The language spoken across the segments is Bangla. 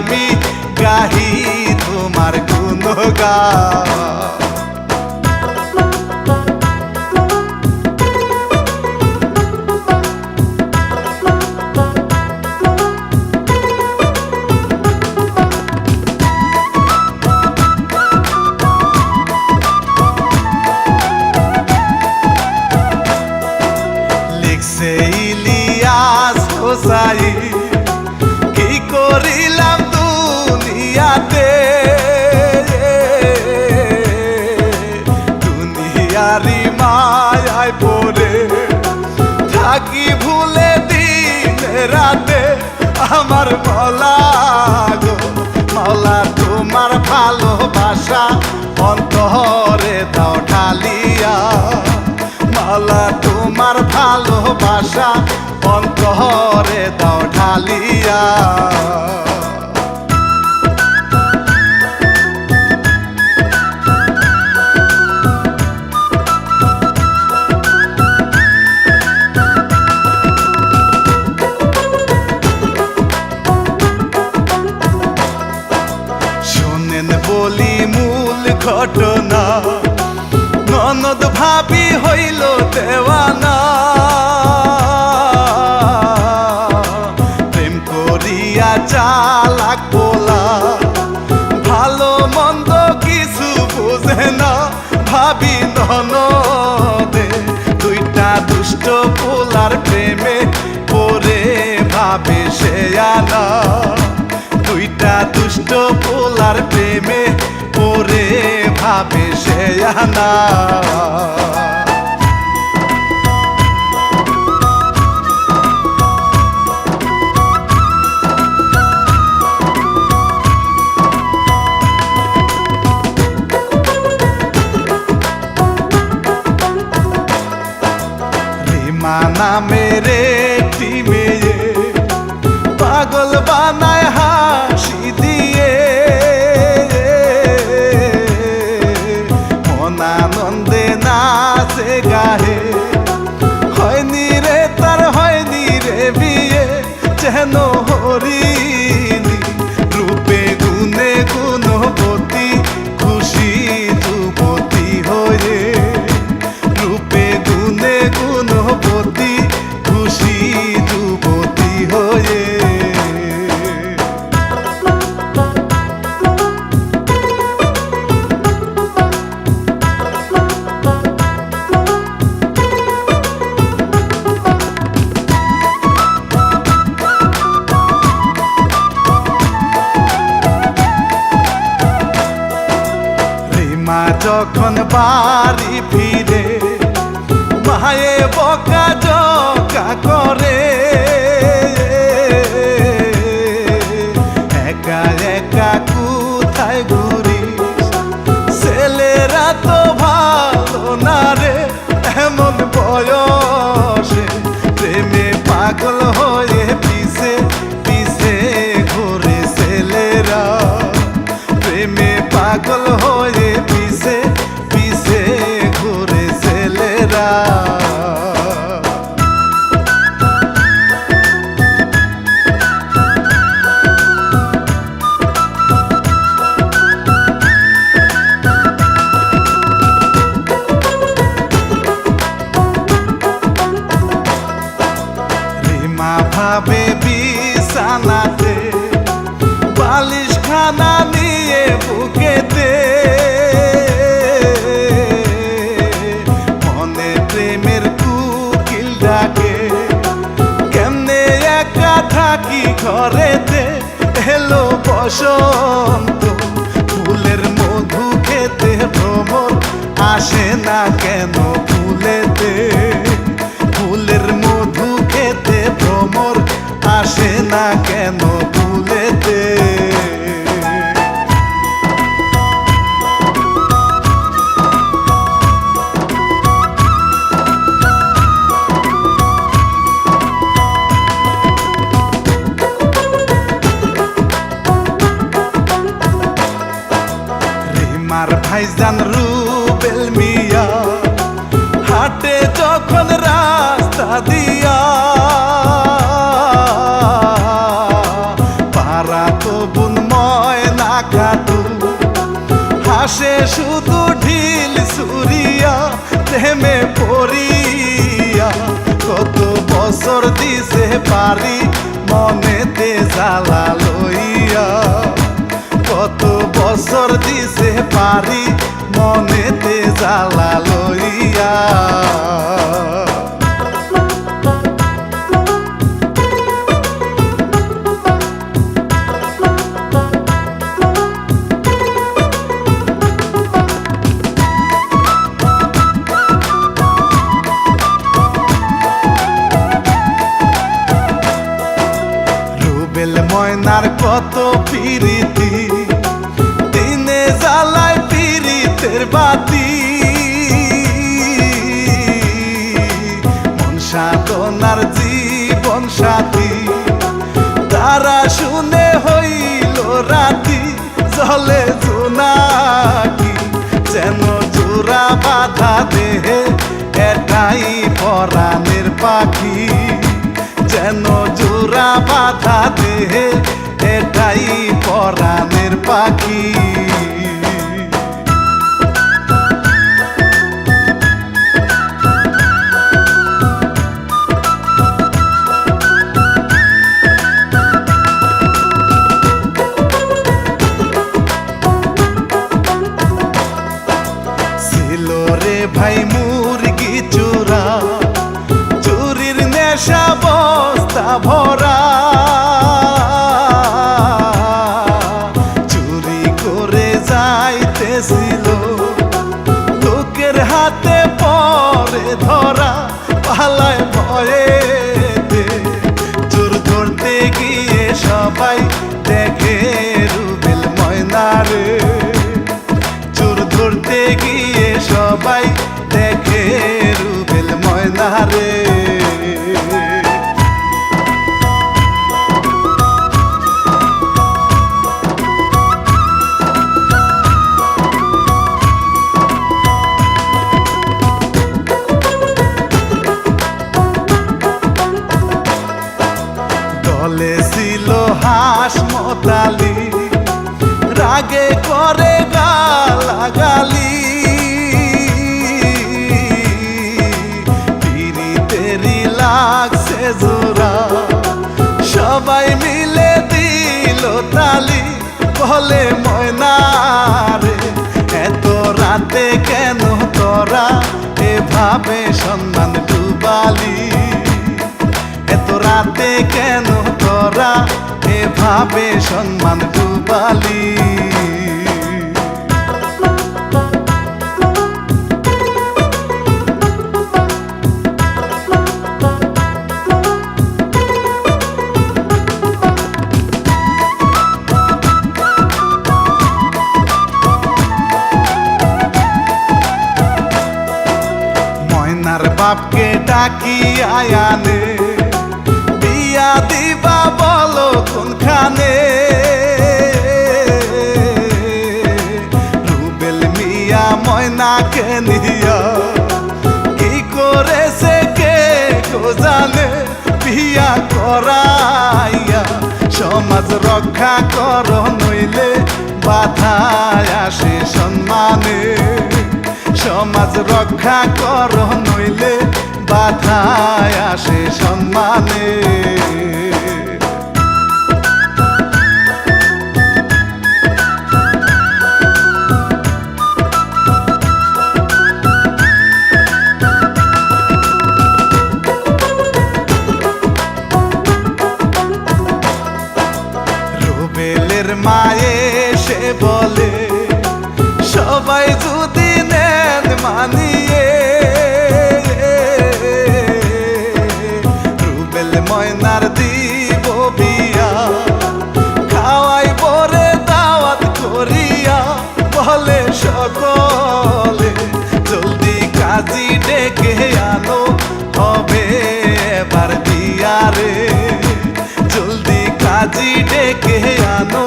আমি গাহি তোমার গুণগান। ইলিয়াস হোসাইন কি করিলাম দুনিয়াতে, দুনিয়ারি মায়ায় পড়ে থাকি ভুলে দিন রাতে। আমার মওলা গো মওলা তোমার ভালোবাসা অন্তরে দাও ঢালিয়া, মওলা তোমার ভালোবাসা অন্তরে দাও ঢালিয়া। শোনেন বলি মূল ঘটনা, ননদ ভাবি হইল দেওয়ানা, প্রেম করিয়া চালাক পোলা ভালো মন্দ কিছু বোঝে না। ভাবি ননদে দুইটা দুষ্ট পোলার প্রেমে পড়ে ভাবে সে আনা, দুইটা দুষ্ট পোলার প্রেমে পড়ে ভাবে সে আনা। রিমা নামের একটি মেয়ে পাগল বানায় হাসি দিয়ে, মনানন্দে নাচে গাহে, হয়নি রে তার হয়নি রে বিয়ে। যেন হরিণী রূপে গুণে গুণবতী, খুশি যুবতী হয়ে রূপে গুণে গুণবতী, খুশি যুবতী হয়ে। রিমা যখন বাড়ি ফিরে মায়ে বকা জকা করে, একা একা কোথায় ঘুরিস, ছেলেরা তো ভালো না রে। এমন বয়সে প্রেমে পাগল হয়ে পিছে পিছে ঘুরে ছেলেরা, প্রেমে পাগল হয়ে পিছে পিছে ঘুরে ছেলেরা। রিমা ভাবে বিছানাতে বালিশ খানা নিয়ে বুকেতে, মনে প্রেমের কুকিল ডাকে, কেমনে একা থাকি ঘরেতে। এলো বসন্ত ফুলের মধু খেতে, ভ্রমর আসে না কেন ফুলেতে, ফুলের মধু খেতে ভ্রমর আসে না কেন ফুলেতে। রিমার ভাইজান রুবেল মিয়া হাটে যখন রাস্তা দিয়া, পাড়া তো বোন শুধু ঢিল সুরিয়া প্রেমে পড়িয়া কত বছর দিছে পারি মনেতে জ্বালা লইয়া কত বছর দিছে পারি মনেতে জ্বালা লইয়া ময়নার কত পিরিতি দিনে জ্বালায় পিরিতের বাতি মন সাধনার জীবন সাথী তারা শুনে হইল রাতি জলে জোনাকি যেন জোড়া বাধা দেহে এটাই পরাণের পাখি যেন জোড়া বাধা দেহে এটাই পরাণের পাখি ছিল রে ভাই মুরগি চোরা চুরির নেশা বস্তা ভরা চুরি করে যাইতেছিল লোকের হাতে পরে ধরা পালায় ভয়ে চোর ধরতে গিয়ে সবাই দেখে রুবেল ময়নারে চোর ধরতে গিয়ে সবাই দেখে রুবেল ময়নারে দলে ছিল হাঁস মতালি রাগে করে গালাগালি পিরিতেরি লাগছে জোড়া সবাই মিলে দিল তালি বলে ময়নারে এত রাতে কেন তোরা এভাবে সম্মান ডুবালি এত রাতে কেন তোরা এভাবে সম্মান ডুবালি ময়নার বাপকে ডাকি আয়ানে বিয়া দিবা বলো কোনখানে রুবেল মিয়া ময়নাকে নিয়া কি করেছে কে গো জানে বিয়া করাইয়া সমাজ রক্ষা কর নইলে বাধায় আসে সম্মানে সমাজ রক্ষা কর নইলে বাধায় আসে সম্মানে রুবেলের মায়ে সে বলে সবাই যদি নেন মানিয়ে রুবেল ময়নার দিব বিয়া খাওয়াই বরে দাওয়াত করিয়া বলে সকলে জলদি কাজী ডেকে আনো হবে এবার বিয়ারে জলদি কাজী ডেকে আনো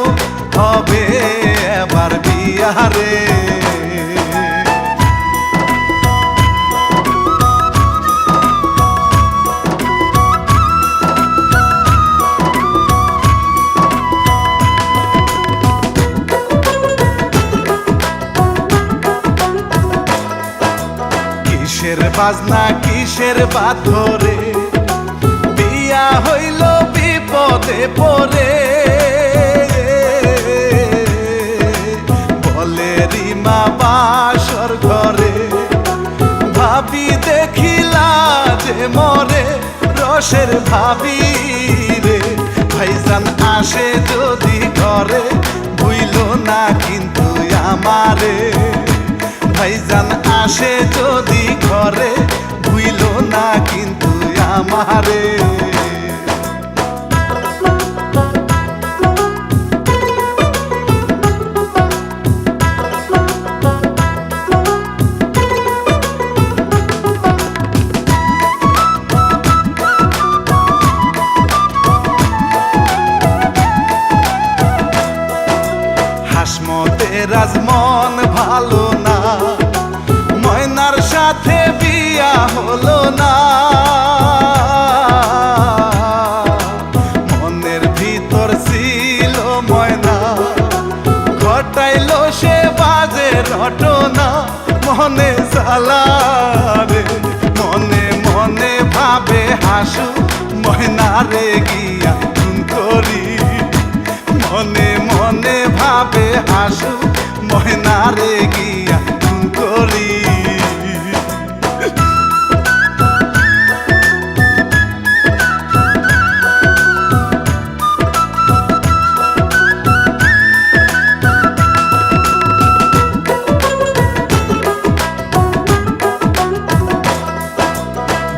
হবে এবার বিয়ারে কিসের বাজনা কিসের বাথরে, বিয়া হইল বিপদে পড়ে। বলে রিমা বাসর ঘরে, ভাবি দেখিলা যে মরে, রসের ভাবি রে। ভাইজান আসে যদি ঘরে, ভুইল না কিন্তু আমারে। ভাইজান আসে যদি ঘরে, ভুইল না কিন্তু আমারে। হাসমতের আজ মন ভালো না, ময়নার সাথে বিয়া হলো না। মনের ভিতর ছিল ময়না, ঘটাইলো সে বাজে রটনা। মনে জ্বালা রে, মনে মনে ভাবে হাসু, ময়নারে গিয়া খুন করি। মনে মনে ভাবে হাসু, ময়নারে গিয়া খুন করি।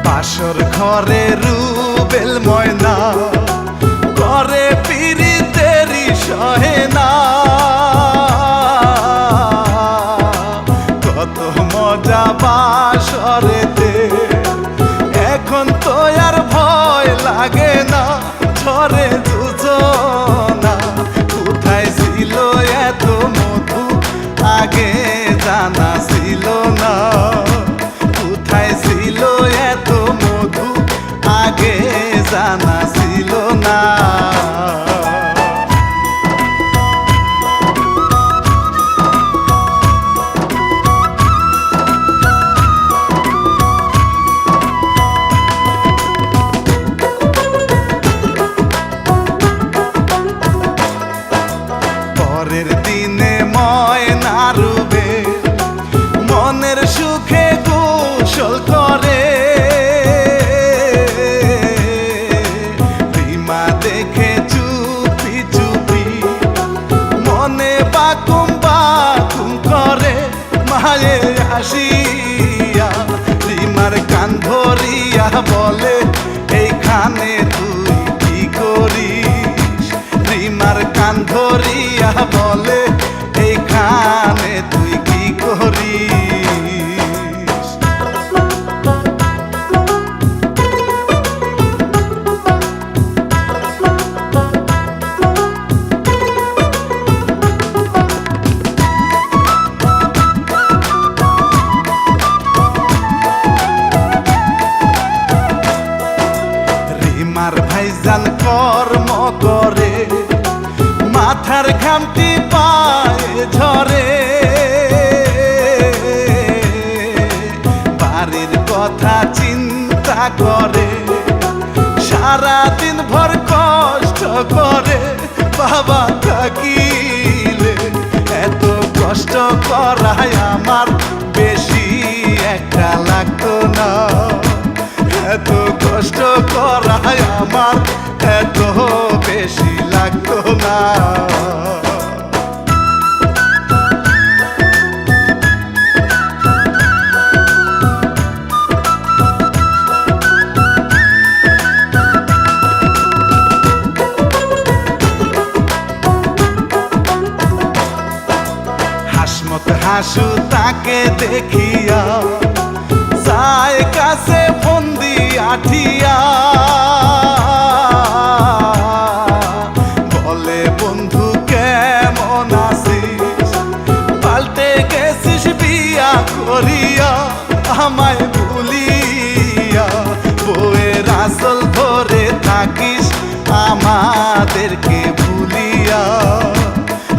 বাসর ঘরে রুবেল ময়না, ঘরে পিরিতেরি সহে না। কত মজা বাসরেতে, এখন তো আর ভয় লাগে না। ঝরে দুজনা, কোথায় ছিল এত মধু, আগে জানা ছিল না। কোথায় ছিল এত মধু, আগে জানা ছিল না। পরের দিনে ময়না রুবে, মনের সুখে গোসল করে। রিমা দেখে চুপি চুপি, মনে বাকুম বাকুম করে। মায়ে আসিয়া রিমার কান ধরিয়া বলে, এইখানে তুই কি করিস। রিমার কান ধরিয়া বলে, এইখানে তুই কি করিস। রিমার ভাইজান কর্ম করে, মাথার ঘামটি পায়ে ঝরে। বাড়ির কথা চিন্তা করে, সারাদিন ভর কষ্ট করে। বাবা থাকিলে এত কষ্ট করায় আমার বেশি একটা লাগতো না। এত কষ্ট করায় আমার এত বেশি লাগতো না। হাসমত হাসু তাকে দেখিয়া, যায় কাছে বন্দি আঠিয়া। বলে বন্ধু কেমন আছিস, পাল্টে গেছিস বিয়া করিয়া। আমায় ভুলিয়া বউয়ের আঁচল ধরে থাকিস, আমাদেরকে ভুলিয়া।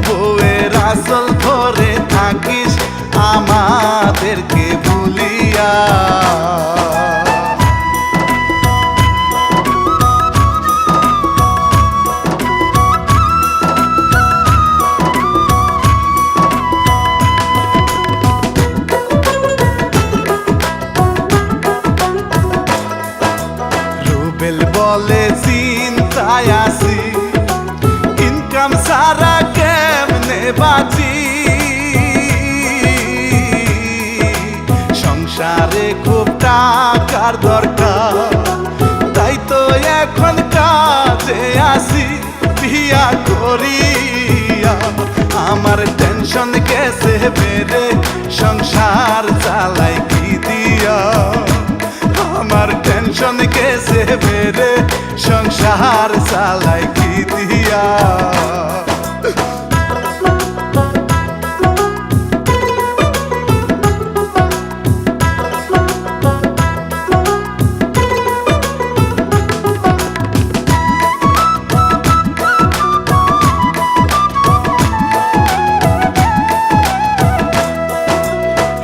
বউয়ের আঁচল ধরে থাকিস, আমাদেরকে ভুলিয়া। রুবেল বলে চিন্তায় আছি, ইনকাম সারা কেমনে বাঁচি, সংসারে খুব টাকার দরকার, তাই তো এখন কাজে আসি বিয়া করিয়া। আমার টেনশন গেছে বেড়ে, সংসার চালাই কি দিয়া, আমার টেনশন গেছে বেড়ে, সংসার চালাই কি দিয়া।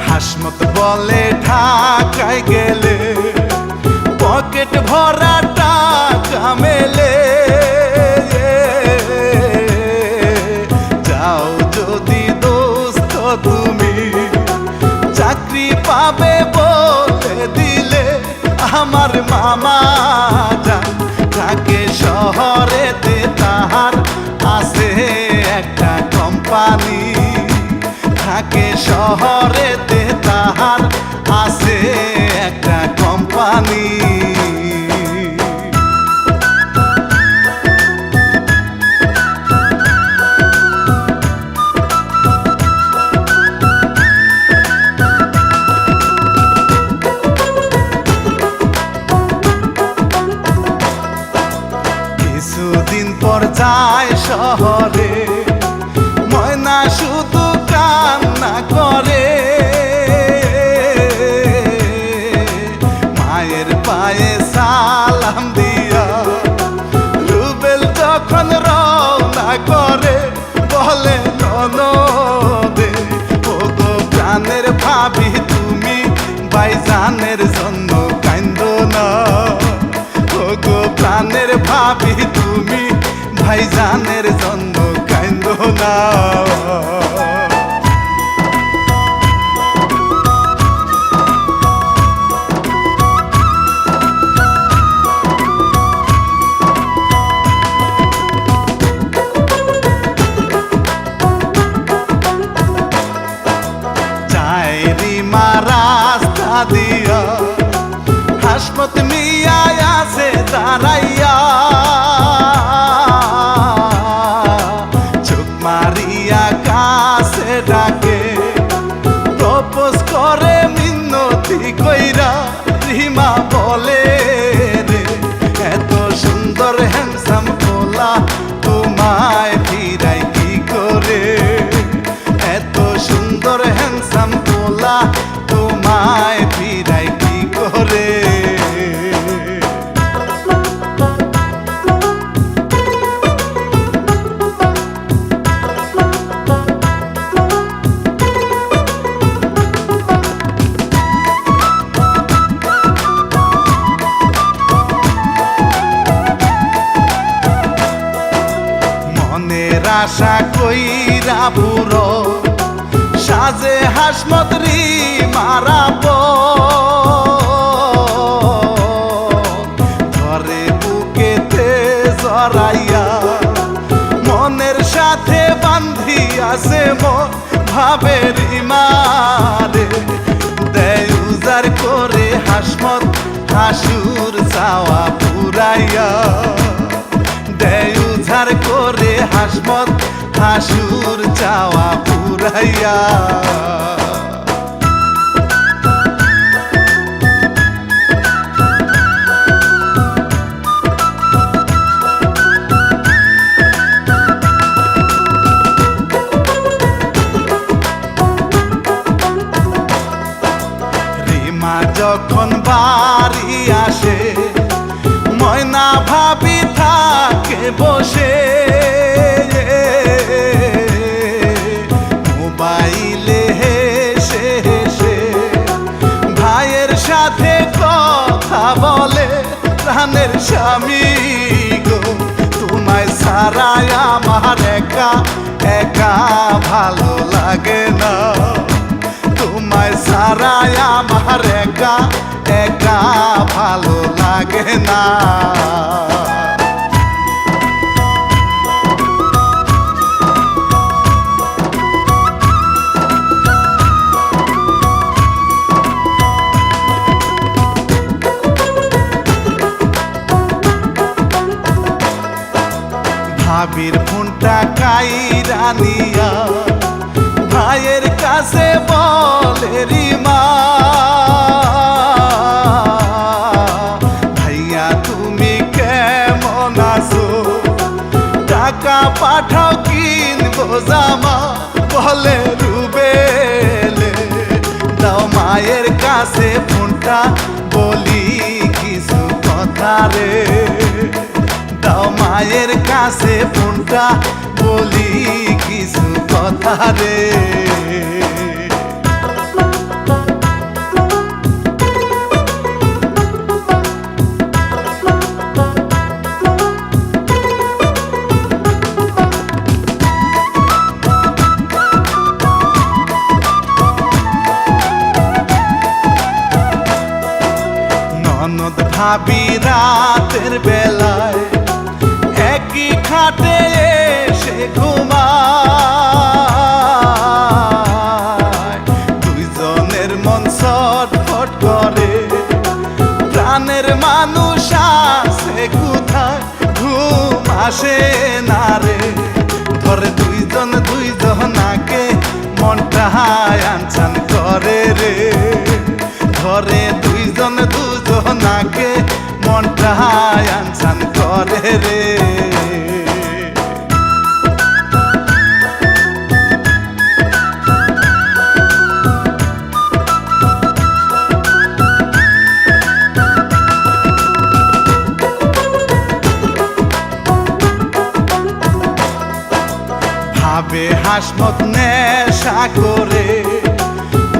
হাসমত বলে ঢাকায় গেলে পকেট ভরা টাকা মেলে, যাও যদি দোস্ত তুমি চাকরি পাবে বলে দিলে। আমার মামা যান থাকে শহরেতে, তাহার আছে একটা কোম্পানি, থাকে শহরেতে তাহার আছে একটা কোম্পানি। কিছুদিন পর যায় শহরে, ময়না শুধু কান্না করে, মায়ের পায়ে সালাম দিয়া। রুবেল যখন রওনা করে বলে ননদে, ও গো প্রাণের ভাবি তুমি ভাইজানের জন্য কান্দো না, ও গো প্রাণের ভাবি তুমি ভাইজানের জন্য কান্দো না। চাইরিমা রাস্তা দিয়া, হাসমত মিয়া আছে দাঁড়াইয়া, চোখ মারিয়া কাছে ডাকে, প্রপোজ করে মিনতি কইরা। রিমা বলে রে, এত সুন্দর হ্যান্ডসাম পোলা তোমায় ফিরাই কি করে, এত সুন্দর হ্যান্ডসাম পোলা তোমায় ফিরাই কি করে। মনের আশা কইরা বুড়ো সাজে হাসমত রিমারাব, ঘরে বুকেতে জড়াইয়া, মনের সাথে বান্ধিয়াছে মন ভাবে রিমারে। দেয় উজার করে হাসমত হাসুর চাওয়া পুরাইয়া, দেয় উজার করে হাসমত হাসুর চাওয়া পুরাইয়া। রিমা যখন বাড়ি আসে, ময়না ভাবি থাকে বসে, মোবাইলে হেসে হেসে ভাইয়ের স্বামী গো, তোমায় ছাড়াই আমার একা একা ভালো লাগে না। তোমায় ছাড়াই আমার একা একা ভালো লাগে না। ভাবির ফোনটা কাইরা নিয়া ভাইয়ের কাছে বলে রিমা, ভাইয়া তুমি কেমন আছো, টাকা পাঠাও কিনবো জামা, বলে রুবেলে দাও মায়ের কাছে ফোনটা বলি কিছু কথা রে, দাও মায়ের কাছে ফোনটা বলি কিছু কথা রে। ননদ ভাবি রাতের বেলায় একই খাটে এসে ঘুমায়, দুইজনের মন ছটফট করে, প্রাণের মানুষ আছে কোথায়, ঘুম আসে না রে, ধরে দুইজন দুইজনাকে মনটা আনছান করে রে, ধরে দুইজন দুজনাকে মনটা আনছান করে রে। ভাবে হাসমত নেশা করে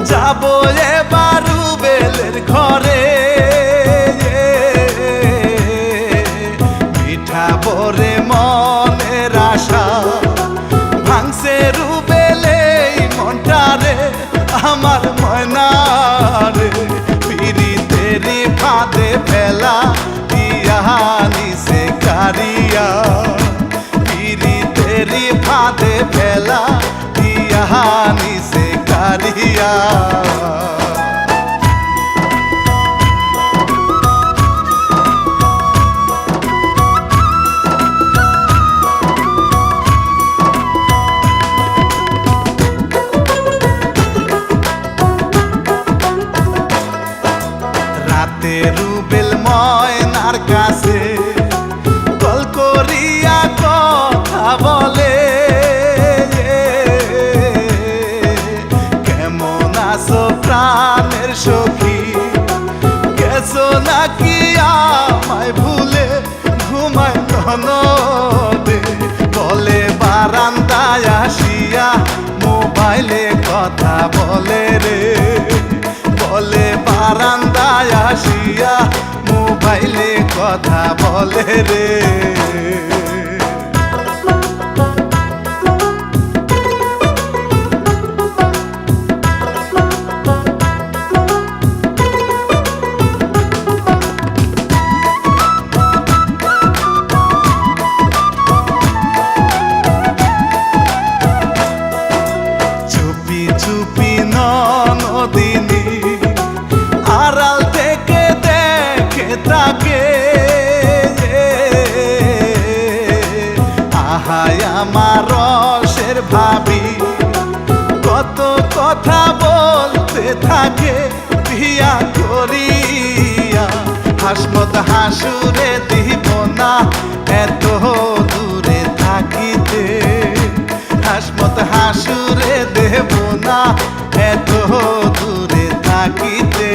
যাব এবার রুবেলের ঘরে, মিঠা বরে মনের আশা ভাঙছে রুবেলে মনটা রে, আমার ময়না রে, পিরিতেরি ফাঁদে ফেলা দিয়া নিছে কারিয়া, পিরিতেরি ফাঁদে ফেলা দিয়া নিছে কারিয়া। রাতে রুবেল ময়নার কাছে কল করিয়া কথা বলে, কেমন আছো প্রাণের সখী, গেছো নাকি আমায় ভুলে, ঘুমায় ননদে বলে বারান্দায় আসিয়া মোবাইলে কথা বলে রে, বলে বারান্দায় আসিয়া মোবাইলে কথা বলে রে। চুপি চুপি ননদিনী আড়াল থেকে দেখে তাকে, আহায় আমার রসের ভাবি কত কথা বলতে থাকে, বিয়া করিয়া হাসমত হাসুরে দিব না এত দূরে থাকিতে, হাসমত হাসুরে দেব না এত দূরে থাকিতে।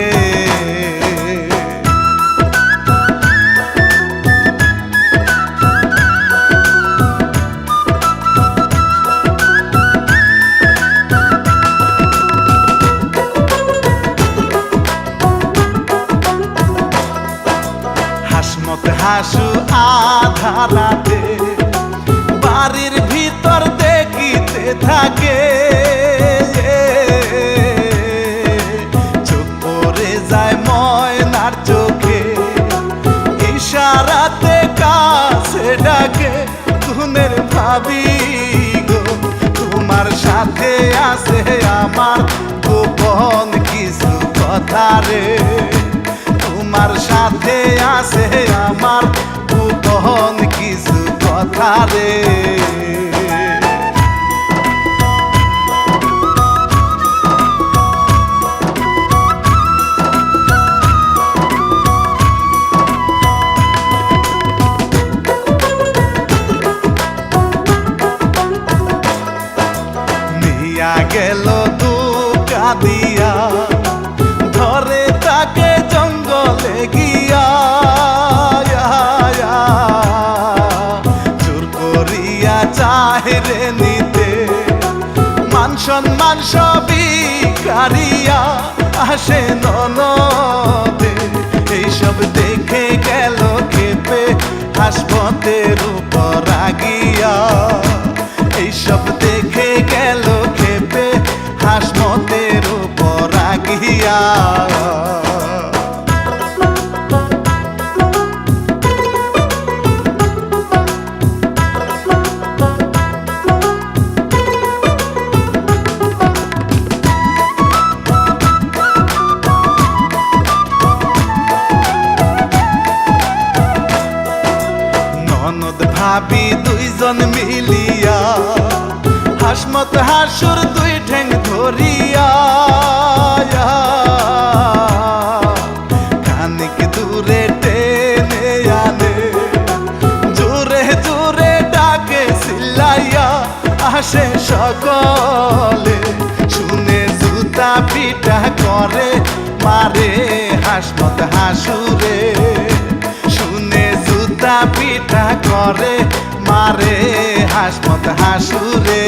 হাসু আধারাতে বাড়ির ভিতর দেখিতে থাকে, চোখ পড়ে যায় ময়নার চোখে, ইশারাতে কাছে ডাকে গুণের ভাবি গো। তোমার সাথে আছে আমার গোপন কিছু কথা রে, তোমার সাথে আছে আমার গোপন কিছু কথা রে। নিয়া গেল দুকা দিয়া, ধরে তাকে জঙ্গলে গিয়া, জোর করিয়া চাহিরে নিতে, মান সম্মান সবই কারিয়া আসে ননদে। এইসব দেখে গেল খেপে হাসপাতের উপর আগিয়া, এইসব দেখে গেল খেপে হাসমতের উপর আগিয়া। ননদ ভাবি দুইজন মিলিয়া হাসমত হাসুর দুই ঠ্যাং ধরিয়া, খানিক দূরে টেনে আনে, জোরে জোরে ডাকে চিল্লাইয়া আসে সকলে, শুনে জুতা পিটা করে মারে হাসমত হাসুরে, শুনে জুতা পিটা করে মারে হাসমত হাসুরে।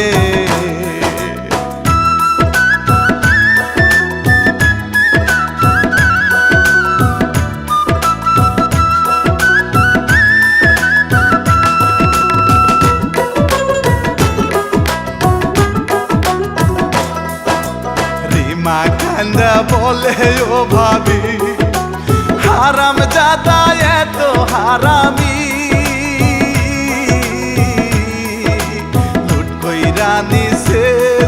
রিমা কান্দা বলে ও ভাবি, হারাম জাদা এত হারামি, লুট কইরা নিছে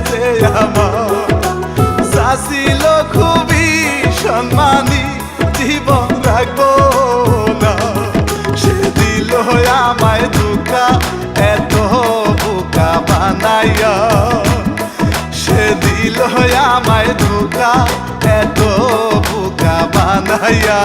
যে আমার, চাছিল খুবই সম্মানী, জীবন রাখবো না, সে দিল আমায় ধোঁকা এত বোকা বানাইয়া, সে দিল আমায় ধোঁকা এত বোকা বানাইয়া।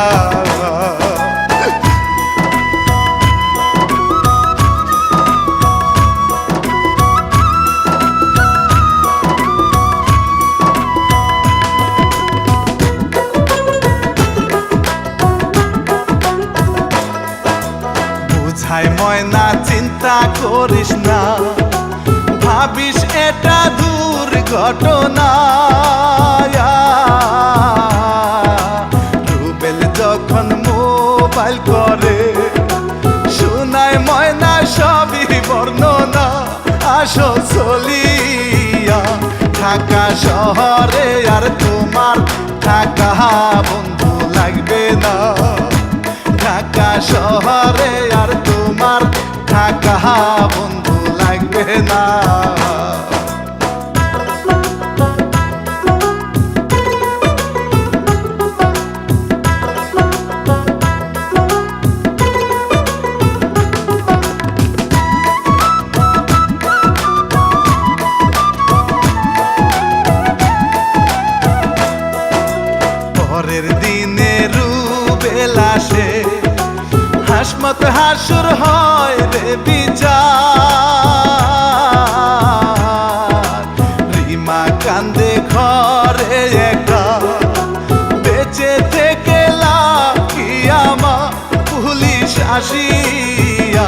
বুঝাই ময়না চিন্তা করিস না, ভাবিস এটা দুর্ঘটনা, রুবেল যখন মোবাইল করে শোনায় ময়না সবই বর্ণনা, আসো চলিয়া ঢাকা শহরে, আর তোমার ঢাকা বন্ধু লাগবে না, ঢাকা শহরে আর তোমার ঢাকা বন্ধু লাগবে না। পরের দিনে রুবেল আসে, হাসমত হাসুর হয় রে বিচার, রিমা কান্দে ঘরে একা, বেঁচে থেকে লাভ কি আমার, পুলিশ আসিয়া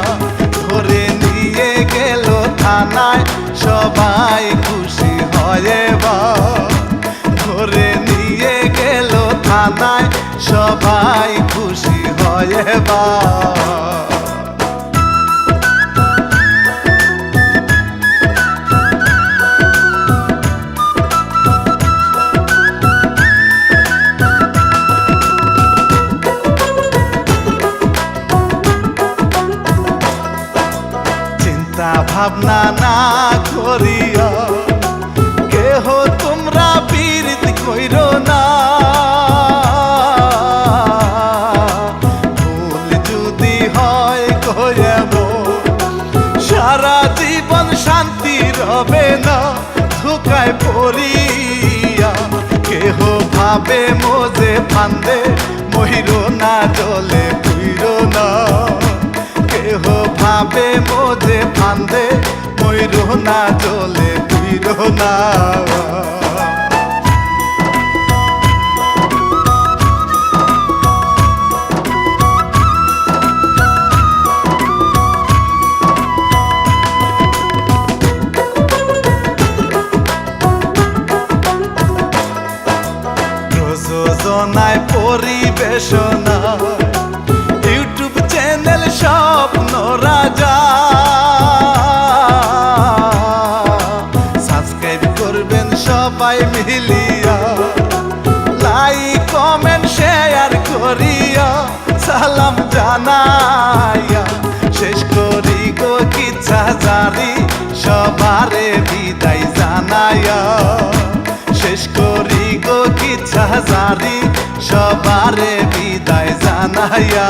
ধরে নিয়ে গেল থানায়, সবাই খুশি হয় বা, ধরে নিয়ে গেল থানায় সবাই খুশি হয়। এবার। চিন্তা ভাবনা না করিয়া কেহ তোমরা পীড়িত কইরো না, ভুল যদি হয় কইব সারা জীবন শান্তি রবে না ধোকায় পড়িয়া। কেহ ভাবে মোজে ফান্দে মহিরো না জলে পুইরো না, কেহ ভাবে মোজে ফান্দে মইরো না জলে পুইরো না। প্রযোজনায় পরিবেশনা ইউটিউব চ্যানেল স্বপ্ন রাজা, সাবস্ক্রাইব করবেন সবাই মিলিয়া, লাইক কমেন্ট শেয়ার করিয়া, সালাম জানাইয়া শেষ করি গো কিচ্ছা জারি সবারে বিদায় জানাইয়া। শেষ করি গো কিচ্ছা জারি সবারে বিদায় জানাইয়া।